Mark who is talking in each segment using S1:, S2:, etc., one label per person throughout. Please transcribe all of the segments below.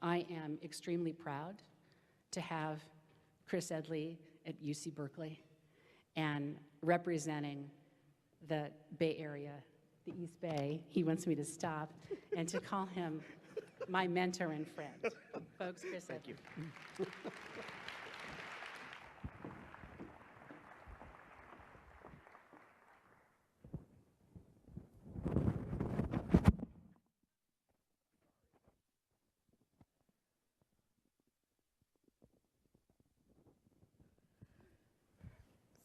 S1: I am extremely proud to have Chris Edley at UC Berkeley and representing the Bay Area, the East Bay. He wants me to stop and to call him my mentor and friend. Folks, Chris Edley.
S2: Thank you.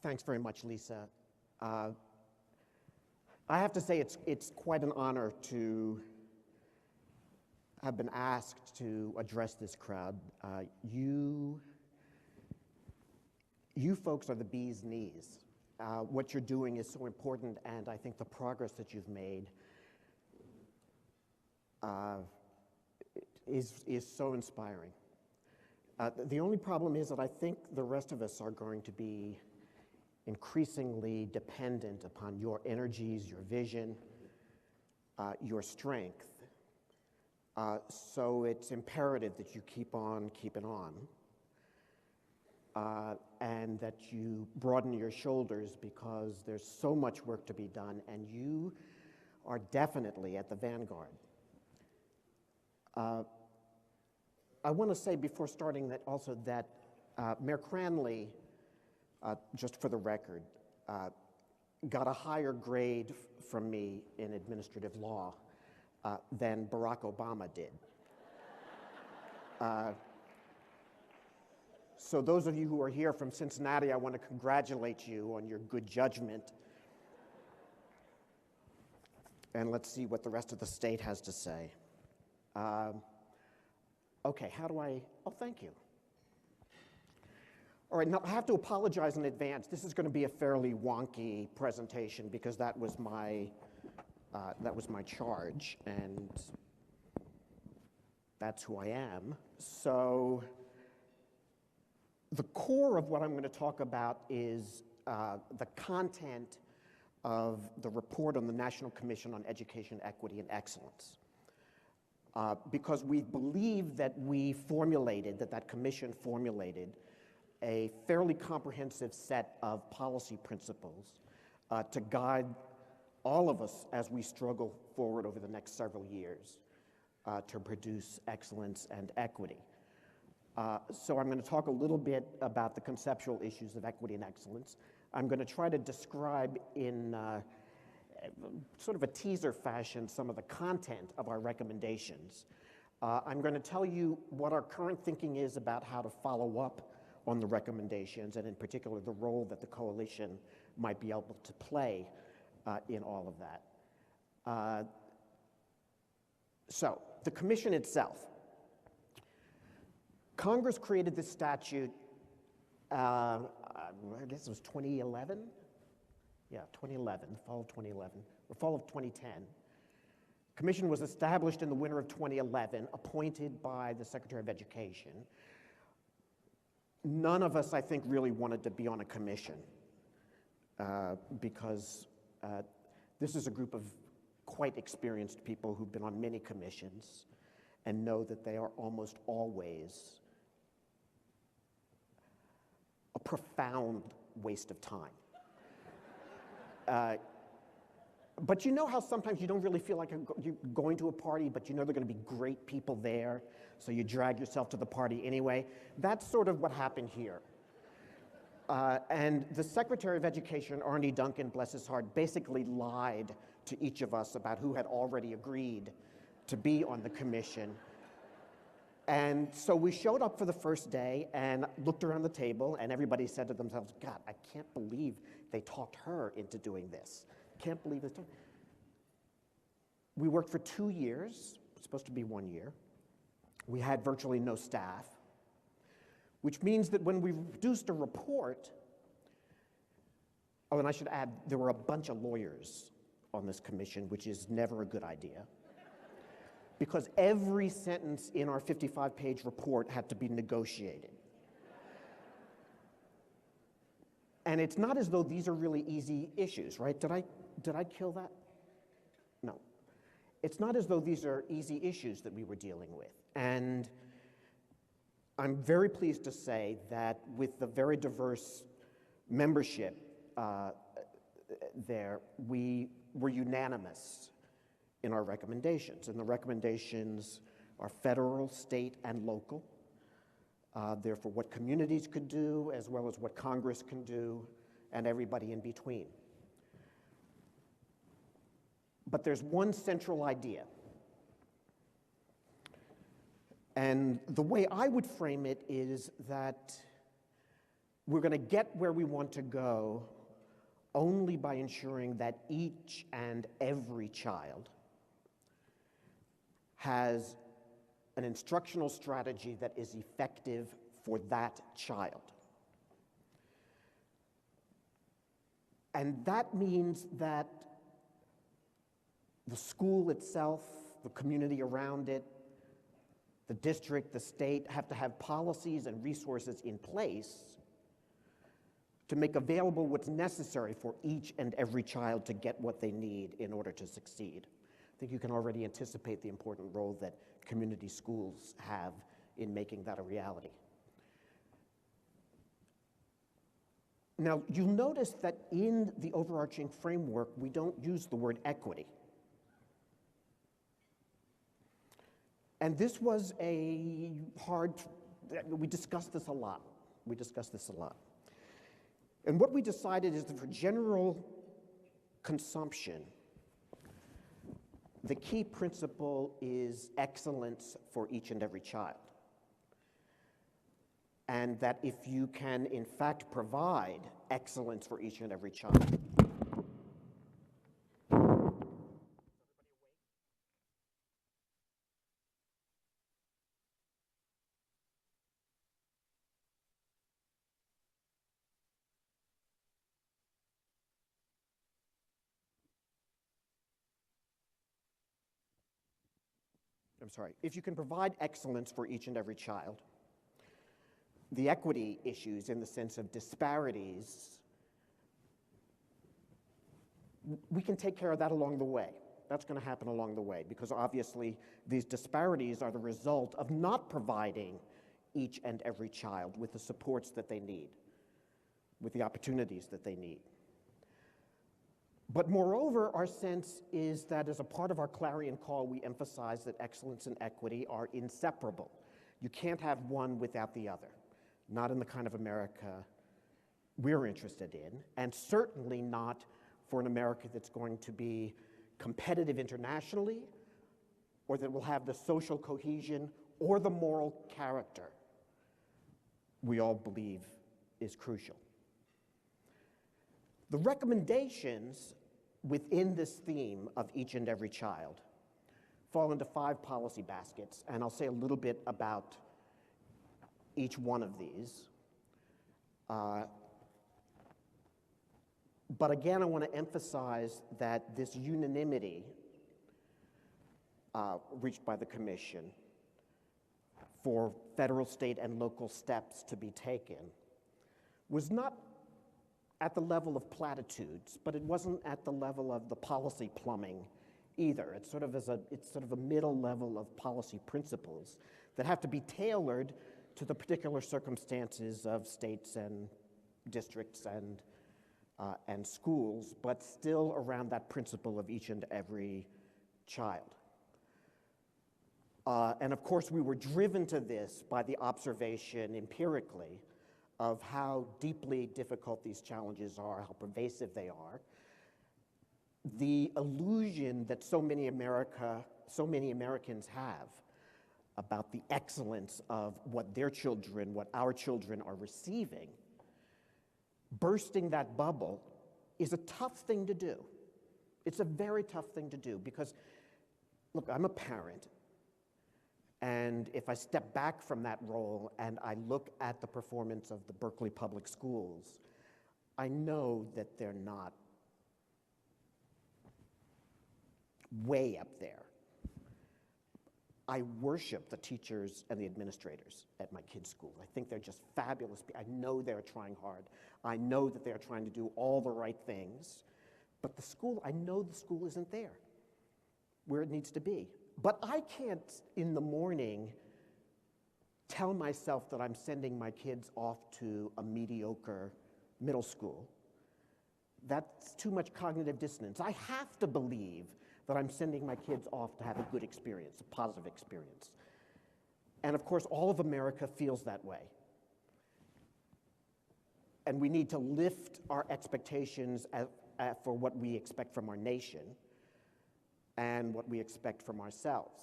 S2: Thanks very much, Lisa. I have to say it's quite an honor to have been asked to address this crowd. You folks are the bee's knees. What you're doing is so important, and I think the progress that you've made is so inspiring. The only problem is that I think the rest of us are going to be increasingly dependent upon your energies, your vision, your strength. So it's imperative that you keep on keeping on, and that you broaden your shoulders, because there's so much work to be done, and you are definitely at the vanguard. I want to say before starting that also that Mayor Cranley, just for the record, got a higher grade from me in administrative law than Barack Obama did. So those of you who are here from Cincinnati, I want to congratulate you on your good judgment. And let's see what the rest of the state has to say. Okay, how do I, oh, thank you. All right, now I have to apologize in advance. This is going to be a fairly wonky presentation because that was my charge, and that's who I am. So the core of what I'm going to talk about is the content of the report on the National Commission on Education, Equity, and Excellence. Because we believe that that commission formulated a fairly comprehensive set of policy principles to guide all of us as we struggle forward over the next several years to produce excellence and equity. So I'm going to talk a little bit about the conceptual issues of equity and excellence. I'm going to try to describe in sort of a teaser fashion some of the content of our recommendations. I'm going to tell you what our current thinking is about how to follow up on the recommendations, and in particular the role that the coalition might be able to play in all of that. So, the commission itself. Congress created this statute, I guess it was 2011? Yeah, 2011, the fall of 2011, or fall of 2010. Commission was established in the winter of 2011, appointed by the Secretary of Education. None of us, I think, really wanted to be on a commission because this is a group of quite experienced people who've been on many commissions and know that they are almost always a profound waste of time. But you know how sometimes you don't really feel like you're going to a party, but you know there are going to be great people there, so you drag yourself to the party anyway? That's sort of what happened here. And the Secretary of Education, Arne Duncan, bless his heart, basically lied to each of us about who had already agreed to be on the commission. And so we showed up for the first day and looked around the table, and everybody said to themselves, God, I can't believe they talked her into doing this. Can't believe this. We worked for 2 years. It's supposed to be 1 year. We had virtually no staff, which means that when we produced a report, oh, and I should add, there were a bunch of lawyers on this commission, which is never a good idea, because every sentence in our 55-page report had to be negotiated. And it's not as though these are really easy issues, right? Did I kill that? No. It's not as though these are easy issues that we were dealing with. And I'm very pleased to say that with the very diverse membership there, we were unanimous in our recommendations. And the recommendations are federal, state, and local. Therefore, what communities could do, as well as what Congress can do, and everybody in between. But there's one central idea. And the way I would frame it is that we're going to get where we want to go only by ensuring that each and every child has an instructional strategy that is effective for that child. And that means that the school itself, the community around it, the district, the state have to have policies and resources in place to make available what's necessary for each and every child to get what they need in order to succeed. I think you can already anticipate the important role that community schools have in making that a reality. Now, you'll notice that in the overarching framework, we don't use the word equity. And this was a hard, we discussed this a lot. And what we decided is that for general consumption, the key principle is excellence for each and every child. And that if you can, in fact, provide excellence for each and every child, if you can provide excellence for each and every child, the equity issues in the sense of disparities, we can take care of that along the way. That's going to happen along the way because obviously these disparities are the result of not providing each and every child with the supports that they need, with the opportunities that they need. But moreover, our sense is that as a part of our clarion call, we emphasize that excellence and equity are inseparable. You can't have one without the other, not in the kind of America we're interested in, and certainly not for an America that's going to be competitive internationally, or that will have the social cohesion or the moral character we all believe is crucial. The recommendations within this theme of each and every child fall into 5 policy baskets, and I'll say a little bit about each one of these. But again, I want to emphasize that this unanimity reached by the Commission for federal, state, and local steps to be taken was not at the level of platitudes, but it wasn't at the level of the policy plumbing either. It's sort of a middle level of policy principles that have to be tailored to the particular circumstances of states and districts and schools, but still around that principle of each and every child. And of course, we were driven to this by the observation empirically of how deeply difficult these challenges are, how pervasive they are. The illusion that so many Americans have about the excellence of what their children, what our children are receiving, bursting that bubble is a tough thing to do. It's a very tough thing to do because, look, I'm a parent, and if I step back from that role and I look at the performance of the Berkeley Public Schools, I know that they're not way up there. I worship the teachers and the administrators at my kids' school. I think they're just fabulous. I know they're trying hard. I know that they're trying to do all the right things. But the school, I know the school isn't there where it needs to be. But I can't, in the morning, tell myself that I'm sending my kids off to a mediocre middle school, that's too much cognitive dissonance. I have to believe that I'm sending my kids off to have a good experience, a positive experience. And of course, all of America feels that way. And we need to lift our expectations for what we expect from our nation and what we expect from ourselves.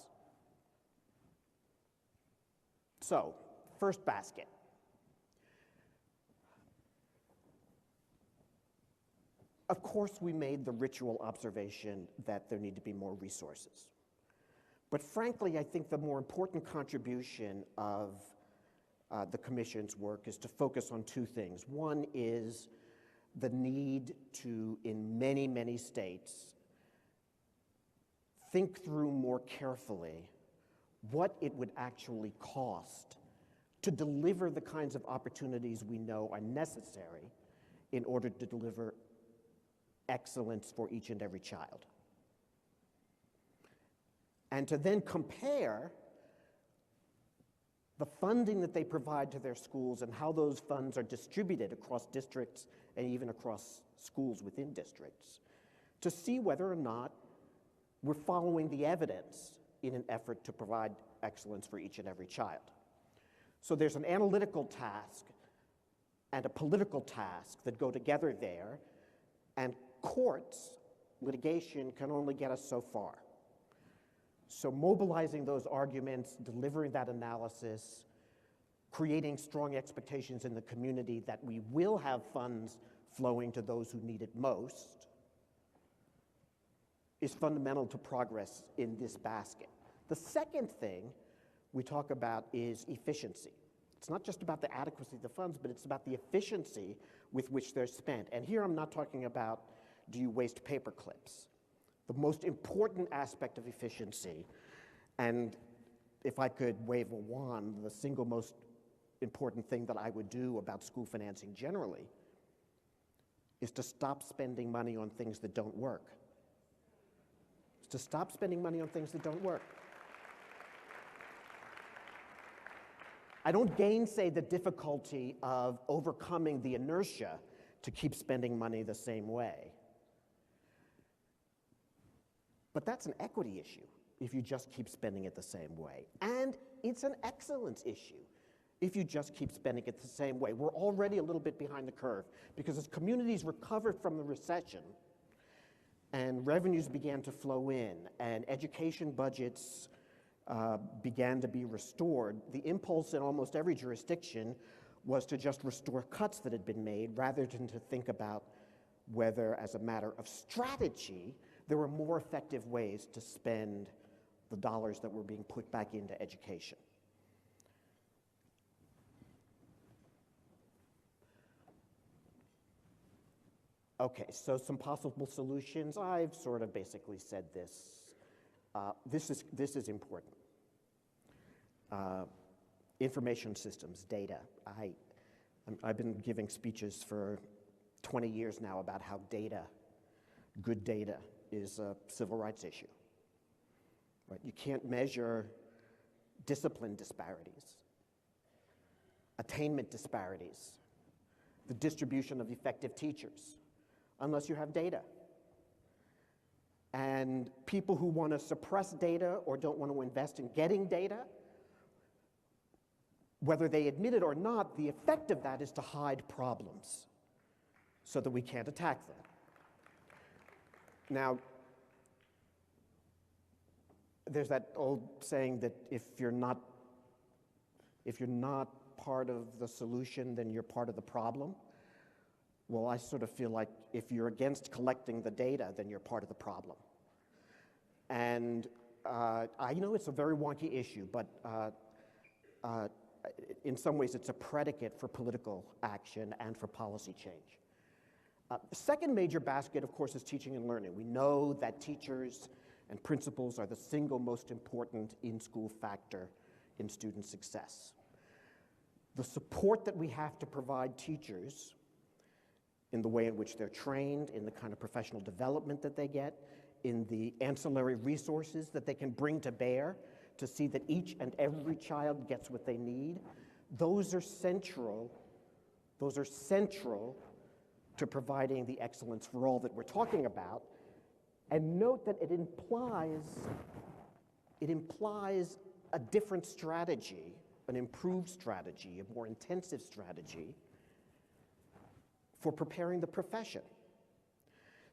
S2: So, first basket. Of course, we made the ritual observation that there need to be more resources. But frankly, I think the more important contribution of the Commission's work is to focus on two things. One is the need to, in many, many states, think through more carefully what it would actually cost to deliver the kinds of opportunities we know are necessary in order to deliver excellence for each and every child. And to then compare the funding that they provide to their schools and how those funds are distributed across districts and even across schools within districts to see whether or not we're following the evidence in an effort to provide excellence for each and every child. So there's an analytical task and a political task that go together there, and courts, litigation, can only get us so far. So mobilizing those arguments, delivering that analysis, creating strong expectations in the community that we will have funds flowing to those who need it most is fundamental to progress in this basket. The second thing we talk about is efficiency. It's not just about the adequacy of the funds, but it's about the efficiency with which they're spent. And here I'm not talking about, do you waste paper clips? The most important aspect of efficiency, and if I could wave a wand, the single most important thing that I would do about school financing generally is to stop spending money on things that don't work. It's to stop spending money on things that don't work. I don't gainsay the difficulty of overcoming the inertia to keep spending money the same way. But that's an equity issue if you just keep spending it the same way. And it's an excellence issue if you just keep spending it the same way. We're already a little bit behind the curve because as communities recovered from the recession and revenues began to flow in and education budgets began to be restored, the impulse in almost every jurisdiction was to just restore cuts that had been made rather than to think about whether, as a matter of strategy, there were more effective ways to spend the dollars that were being put back into education. Okay, so some possible solutions. I've sort of basically said this. This is important. Information systems, data. I've been giving speeches for 20 years now about how data, good data, is a civil rights issue. Right? You can't measure discipline disparities, attainment disparities, the distribution of effective teachers, unless you have data. And people who want to suppress data or don't want to invest in getting data, whether they admit it or not, the effect of that is to hide problems so that we can't attack them. Now, there's that old saying that if you're not part of the solution, then you're part of the problem. Well, I sort of feel like if you're against collecting the data, then you're part of the problem. And I know it's a very wonky issue, but in some ways it's a predicate for political action and for policy change. The second major basket, of course, is teaching and learning. We know that teachers and principals are the single most important in-school factor in student success. The support that we have to provide teachers in the way in which they're trained, in the kind of professional development that they get, in the ancillary resources that they can bring to bear to see that each and every child gets what they need, those are central to providing the excellence for all that we're talking about. And note that it implies a different strategy, an improved strategy, a more intensive strategy for preparing the profession.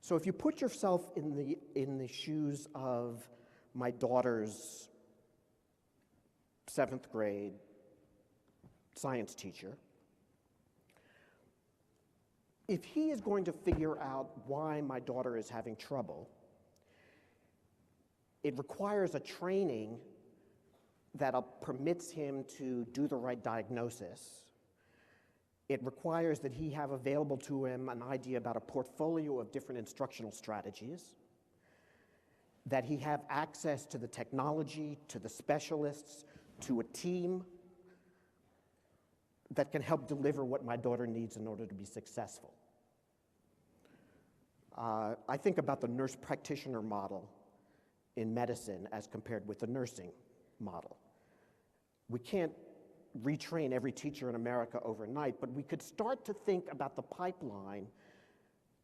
S2: So if you put yourself in the shoes of my daughter's 7th grade science teacher, if he is going to figure out why my daughter is having trouble, it requires a training that permits him to do the right diagnosis. It requires that he have available to him an idea about a portfolio of different instructional strategies, that he have access to the technology, to the specialists, to a team that can help deliver what my daughter needs in order to be successful. I think about the nurse practitioner model in medicine as compared with the nursing model. We can't retrain every teacher in America overnight, but we could start to think about the pipeline,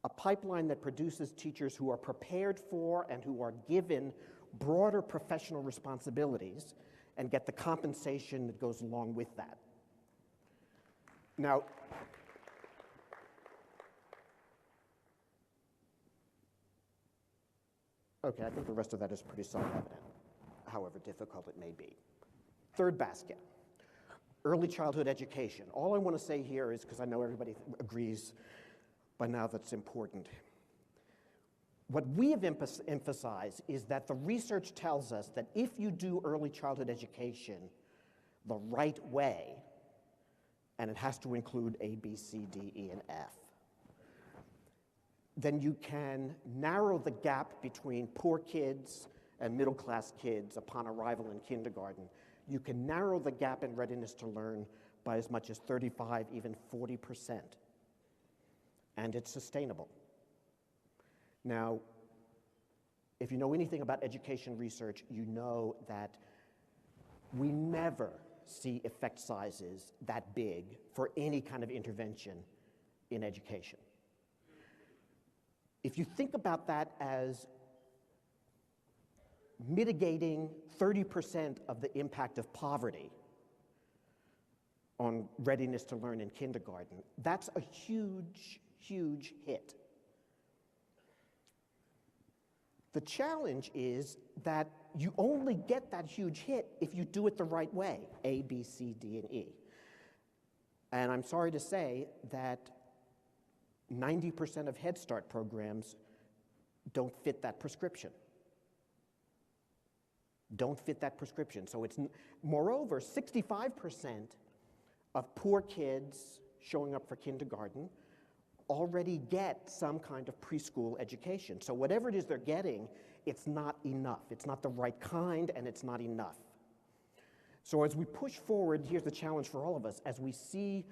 S2: a pipeline that produces teachers who are prepared for and who are given broader professional responsibilities and get the compensation that goes along with that. Now, okay, I think the rest of that is pretty self-evident, however difficult it may be. Third basket, early childhood education. All I want to say here is, because I know everybody agrees by now that's important, what we have emphasized is that the research tells us that if you do early childhood education the right way, and it has to include A, B, C, D, E, and F, then you can narrow the gap between poor kids and middle-class kids upon arrival in kindergarten. You can narrow the gap in readiness to learn by as much as 35, even 40%. And it's sustainable. Now, if you know anything about education research, you know that we never see effect sizes that big for any kind of intervention in education. If you think about that as mitigating 30% of the impact of poverty on readiness to learn in kindergarten, that's a huge, huge hit. The challenge is that you only get that huge hit if you do it the right way, A, B, C, D, and E. And I'm sorry to say that 90% of Head Start programs don't fit that prescription. Don't fit that prescription. So it's, moreover, 65% of poor kids showing up for kindergarten already get some kind of preschool education. So whatever it is they're getting, it's not enough. It's not the right kind, and it's not enough. So as we push forward, here's the challenge for all of us. As we see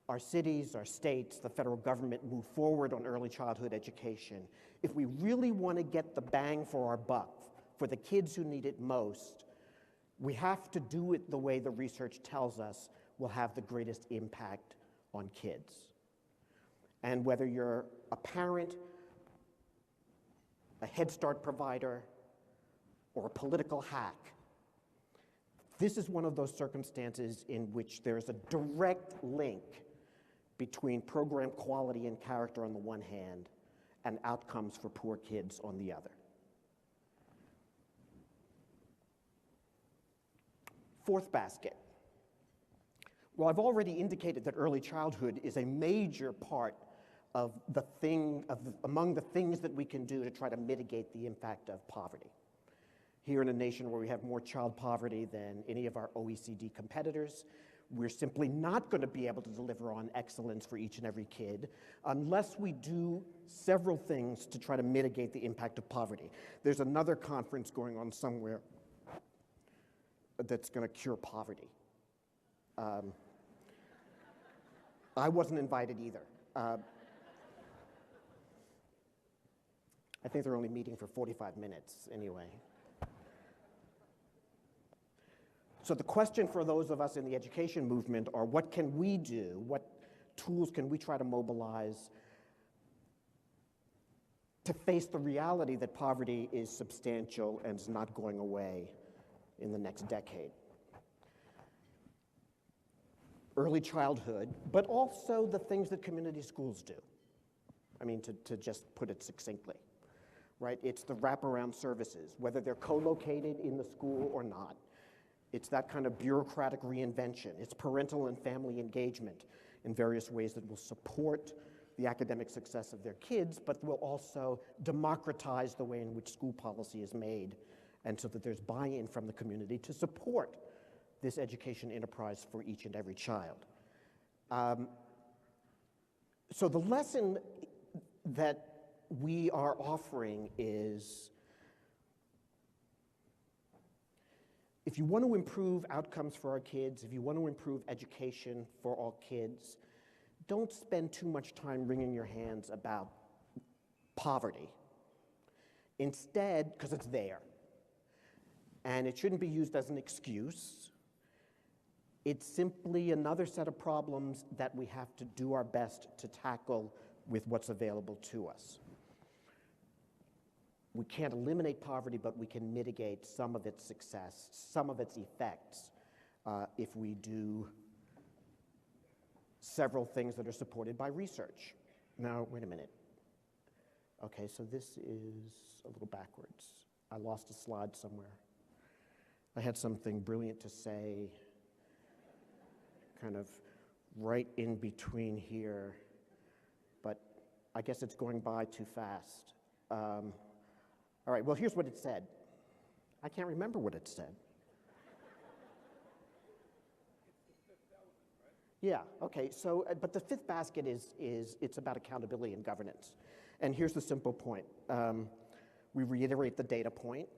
S2: our cities, our states, the federal government move forward on early childhood education, if we really want to get the bang for our buck for the kids who need it most, we have to do it the way the research tells us will have the greatest impact on kids. And whether you're a parent, a Head Start provider, or a political hack, this is one of those circumstances in which there's a direct link between program quality and character on the one hand and outcomes for poor kids on the other. Fourth basket. Well, I've already indicated that early childhood is a major part of among the things that we can do to try to mitigate the impact of poverty. Here in a nation where we have more child poverty than any of our OECD competitors, we're simply not going to be able to deliver on excellence for each and every kid unless we do several things to try to mitigate the impact of poverty. There's another conference going on somewhere that's going to cure poverty. I wasn't invited either. I think they're only meeting for 45 minutes anyway. So the question for those of us in the education movement are, what can we do? What tools can we try to mobilize to face the reality that poverty is substantial and is not going away in the next decade? Early childhood, but also the things that community schools do. I mean, to just put it succinctly, right? It's the wraparound services, whether they're co-located in the school or not. It's that kind of bureaucratic reinvention. It's parental and family engagement in various ways that will support the academic success of their kids, but will also democratize the way in which school policy is made, and so that there's buy-in from the community to support this education enterprise for each and every child. So the lesson that we are offering is, if you want to improve outcomes for our kids, if you want to improve education for all kids, don't spend too much time wringing your hands about poverty. Instead, because it's there, and it shouldn't be used as an excuse, it's simply another set of problems that we have to do our best to tackle with what's available to us. We can't eliminate poverty, but we can mitigate some of its success, some of its effects, if we do several things that are supported by research. Now, wait a minute. Okay, so this is a little backwards. I lost a slide somewhere. I had something brilliant to say, kind of right in between here, but I guess it's going by too fast. All right, well, here's what it said. I can't remember what it said. Yeah, okay, so, but the fifth basket it's about accountability and governance. And here's the simple point. We reiterate the data point.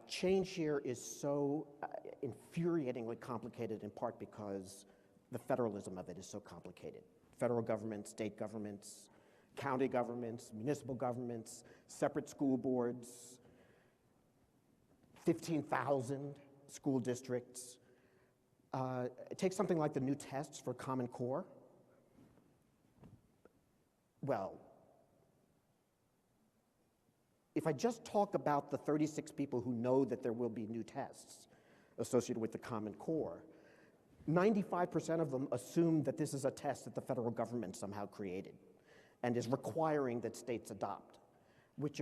S2: Change here is so infuriatingly complicated, in part because the federalism of it is so complicated. Federal government, state governments, county governments, municipal governments, separate school boards, 15,000 school districts. It takes something like the new tests for Common Core. Well, if I just talk about the 36 people who know that there will be new tests associated with the Common Core, 95% of them assume that this is a test that the federal government somehow created and is requiring that states adopt, which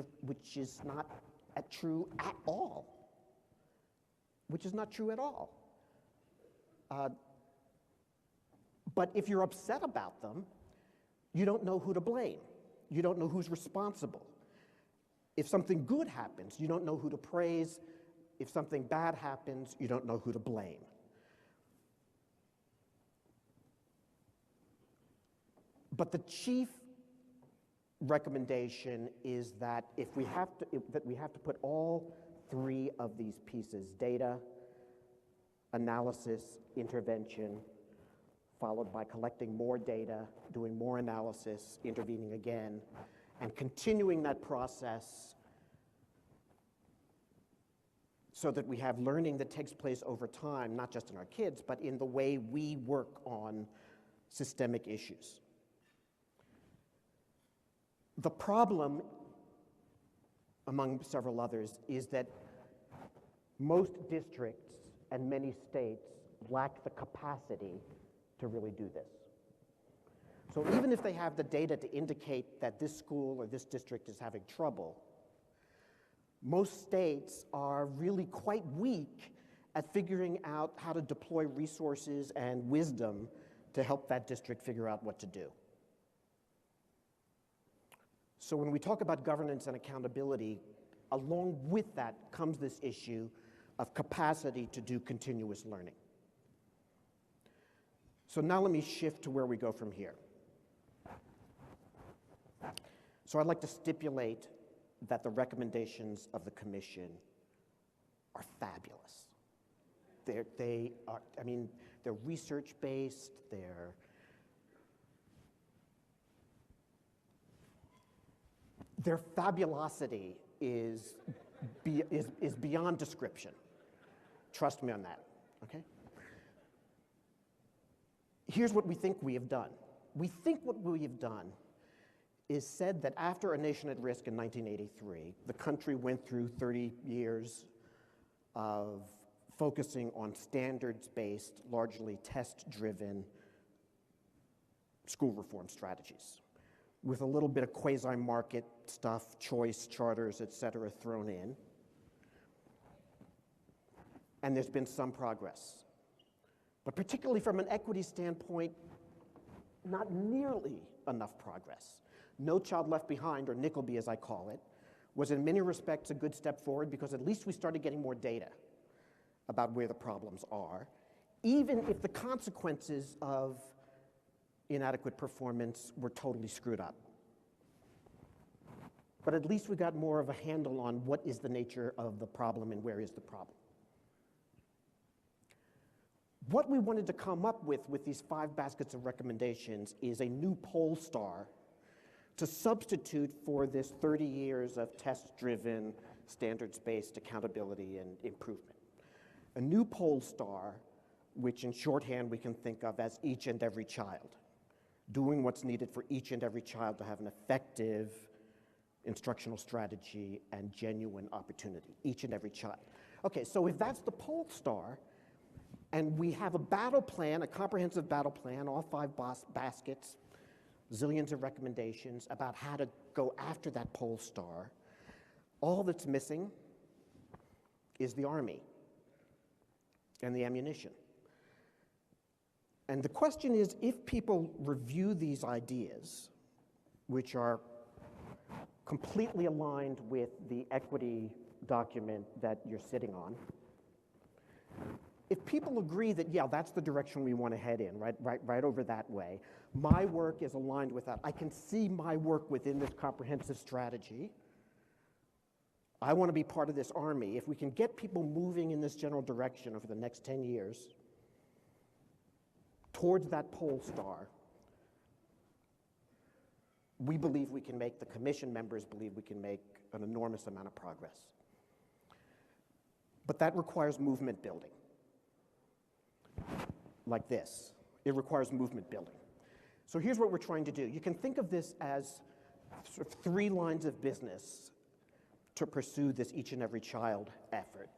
S2: is not true at all. Which is not true at all. But if you're upset about them, you don't know who to blame. You don't know who's responsible. If something good happens, you don't know who to praise. If something bad happens, you don't know who to blame. But the chief recommendation is that we have to put all three of these pieces, data, analysis, intervention, followed by collecting more data, doing more analysis, intervening again, and continuing that process so that we have learning that takes place over time, not just in our kids, but in the way we work on systemic issues. The problem, among several others, is that most districts and many states lack the capacity to really do this. So even if they have the data to indicate that this school or this district is having trouble, most states are really quite weak at figuring out how to deploy resources and wisdom to help that district figure out what to do. So when we talk about governance and accountability, along with that comes this issue of capacity to do continuous learning. So now let me shift to where we go from here. So I'd like to stipulate that the recommendations of the commission are fabulous. They're research-based, their fabulosity is is beyond description. Trust me on that, okay? Here's what we think we have done. We think what we have done is said that after A Nation at Risk in 1983, the country went through 30 years of focusing on standards-based, largely test-driven school reform strategies, with a little bit of quasi-market stuff, choice, charters, et cetera, thrown in. And there's been some progress. But particularly from an equity standpoint, not nearly enough progress. No Child Left Behind, or Nickelby as I call it, was in many respects a good step forward because at least we started getting more data about where the problems are, even if the consequences of inadequate performance were totally screwed up. But at least we got more of a handle on what is the nature of the problem and where is the problem. What we wanted to come up with these 5 baskets of recommendations is a new poll star to substitute for this 30 years of test-driven, standards-based accountability and improvement. A new poll star, which in shorthand we can think of as each and every child, doing what's needed for each and every child to have an effective instructional strategy and genuine opportunity, each and every child. Okay, so if that's the poll star, and we have a battle plan, a comprehensive battle plan, all 5 baskets, zillions of recommendations about how to go after that poll star, all that's missing is the Army and the ammunition. And the question is, if people review these ideas, which are completely aligned with the equity document that you're sitting on, if people agree that, yeah, that's the direction we want to head in, right over that way, my work is aligned with that, I can see my work within this comprehensive strategy, I want to be part of this Army. If we can get people moving in this general direction over the next 10 years towards that poll star, we believe we can make, the commission members believe we can make an enormous amount of progress. But that requires movement building. Like this. It requires movement building. So here's what we're trying to do. You can think of this as sort of 3 lines of business to pursue this each and every child effort.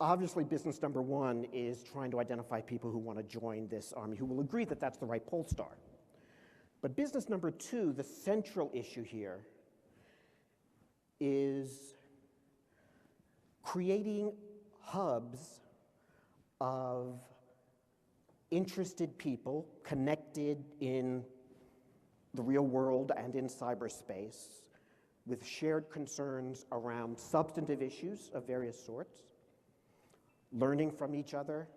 S2: Obviously, business number 1 is trying to identify people who want to join this Army, who will agree that that's the right poll star. But business number 2, the central issue here, is creating hubs of interested people connected in the real world and in cyberspace with shared concerns around substantive issues of various sorts, learning from each other,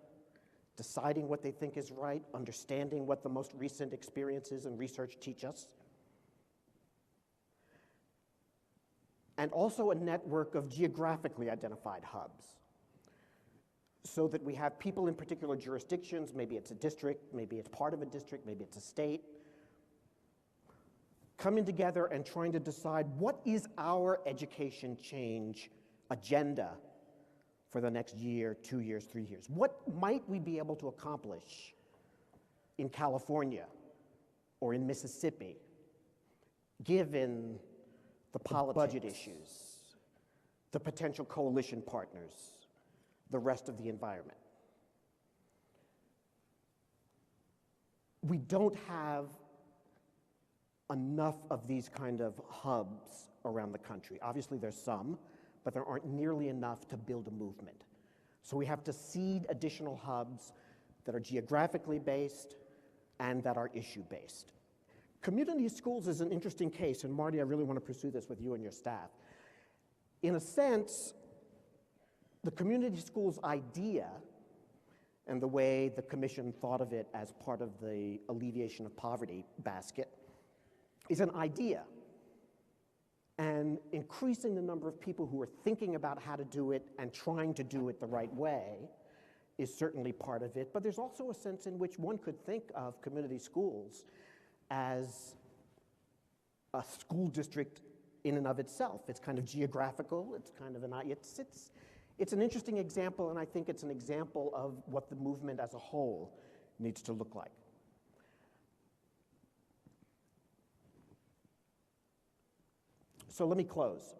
S2: deciding what they think is right, understanding what the most recent experiences and research teach us, and also a network of geographically identified hubs, so that we have people in particular jurisdictions, maybe it's a district, maybe it's part of a district, maybe it's a state, coming together and trying to decide what is our education change agenda for the next year, 2 years, 3 years. What might we be able to accomplish in California or in Mississippi, given the budget issues, the potential coalition partners, the rest of the environment? We don't have enough of these kind of hubs around the country. Obviously there's some, but there aren't nearly enough to build a movement. So we have to seed additional hubs that are geographically based and that are issue-based. Community schools is an interesting case, and Marty, I really want to pursue this with you and your staff. In a sense, the community schools idea and the way the commission thought of it as part of the alleviation of poverty basket is an idea. And increasing the number of people who are thinking about how to do it and trying to do it the right way is certainly part of it. But there's also a sense in which one could think of community schools as a school district in and of itself. It's kind of geographical, it's kind of it's an interesting example, and I think it's an example of what the movement as a whole needs to look like. So let me close.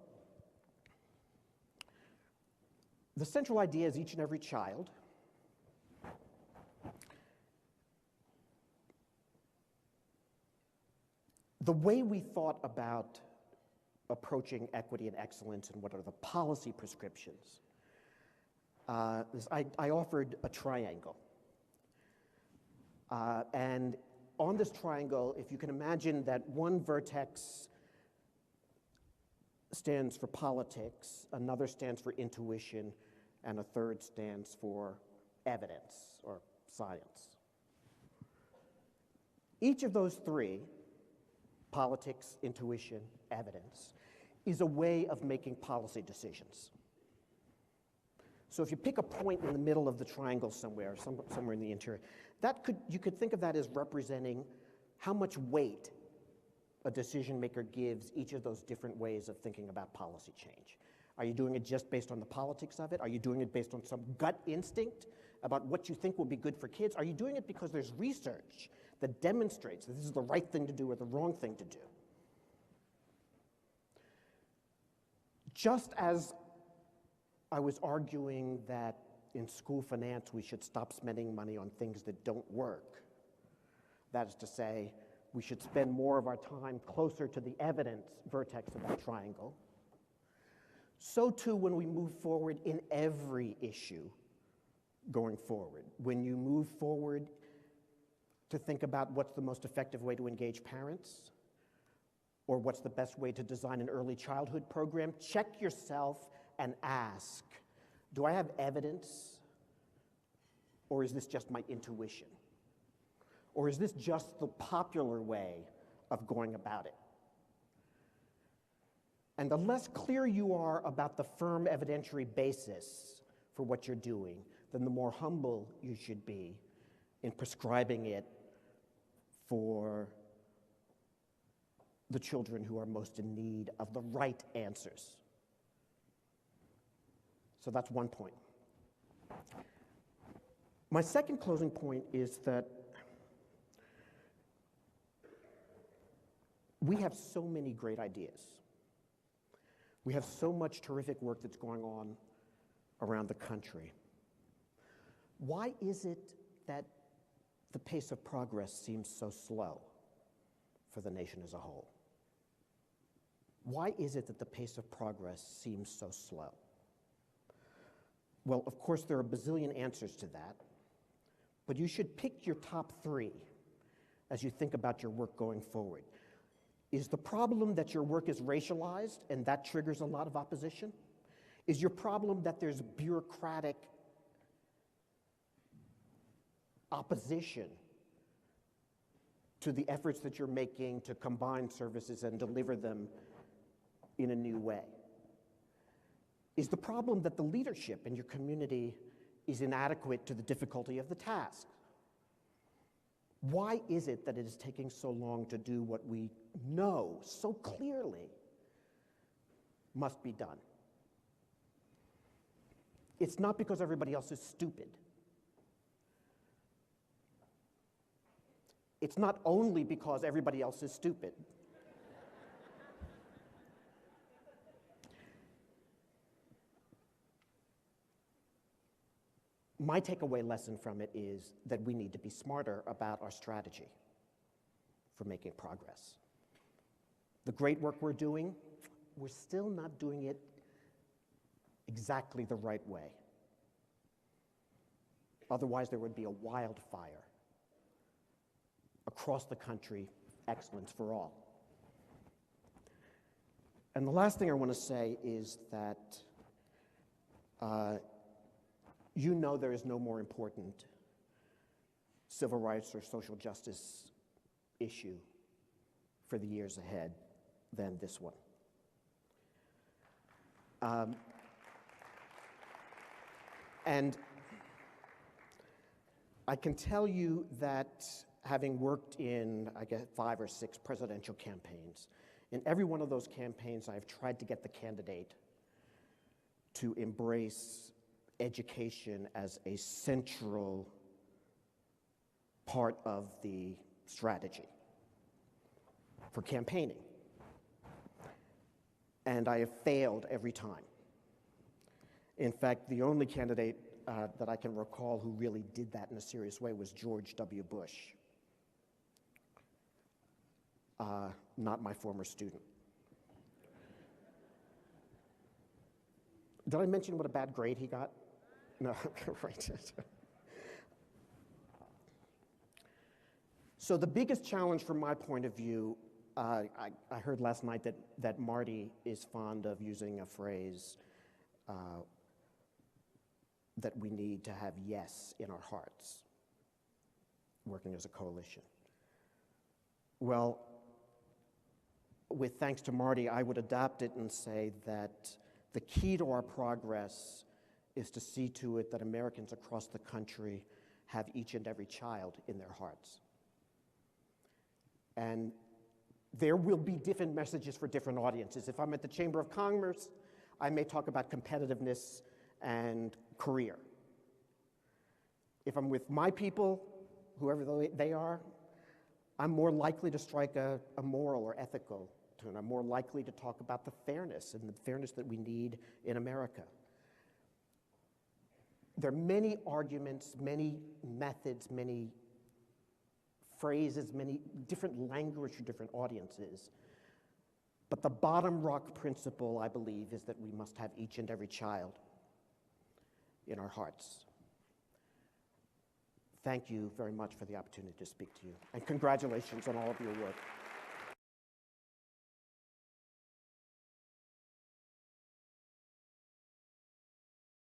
S2: The central idea is each and every child the way we thought about approaching equity and excellence and what are the policy prescriptions, I offered a triangle. And on this triangle, if you can imagine that one vertex stands for politics, another stands for intuition, and a third stands for evidence or science. Each of those three, politics, intuition, evidence, is a way of making policy decisions. So if you pick a point in the middle of the triangle somewhere in the interior, you could think of that as representing how much weight a decision maker gives each of those different ways of thinking about policy change. Are you doing it just based on the politics of it? Are you doing it based on some gut instinct about what you think will be good for kids? Are you doing it because there's research that demonstrates that this is the right thing to do or the wrong thing to do? Just as I was arguing that in school finance we should stop spending money on things that don't work, that is to say, we should spend more of our time closer to the evidence vertex of that triangle, so too when we move forward in every issue going forward. When you move forward to think about what's the most effective way to engage parents, or what's the best way to design an early childhood program, check yourself and ask, do I have evidence, or is this just my intuition? Or is this just the popular way of going about it? And the less clear you are about the firm evidentiary basis for what you're doing, then the more humble you should be in prescribing it for the children who are most in need of the right answers. So that's one point. My second closing point is that we have so many great ideas. We have so much terrific work that's going on around the country. Why is it that the pace of progress seems so slow for the nation as a whole? Why is it that the pace of progress seems so slow? Well, of course, there are a bazillion answers to that, but you should pick your top three as you think about your work going forward. Is the problem that your work is racialized and that triggers a lot of opposition? Is your problem that there's bureaucratic opposition to the efforts that you're making to combine services and deliver them in a new way? Is the problem that the leadership in your community is inadequate to the difficulty of the task? Why is it that it is taking so long to do what we know so clearly must be done? It's not because everybody else is stupid. It's not only because everybody else is stupid. My takeaway lesson from it is that we need to be smarter about our strategy for making progress. The great work we're doing, we're still not doing it exactly the right way. Otherwise, there would be a wildfire across the country, excellence for all. And the last thing I want to say is that you know there is no more important civil rights or social justice issue for the years ahead than this one. And I can tell you that having worked in, I guess, 5 or 6 presidential campaigns In every one of those campaigns, I've tried to get the candidate to embrace education as a central part of the strategy for campaigning. And I have failed every time. In fact, the only candidate that I can recall who really did that in a serious way was George W. Bush, not my former student. Did I mention what a bad grade he got? No, right. So the biggest challenge from my point of view, I heard last night that Marty is fond of using a phrase that we need to have yes in our hearts, working as a coalition. Well, with thanks to Marty, I would adapt it and say that the key to our progress is to see to it that Americans across the country have each and every child in their hearts. And there will be different messages for different audiences. If I'm at the Chamber of Commerce, I may talk about competitiveness and career. If I'm with my people, whoever they are, I'm more likely to strike a moral or ethical tone. I'm more likely to talk about the fairness and the fairness that we need in America. There are many arguments, many methods, many phrases, many different language for different audiences. But the bottom rock principle, I believe, is that we must have each and every child in our hearts. Thank you very much for the opportunity to speak to you, and congratulations on all of your work.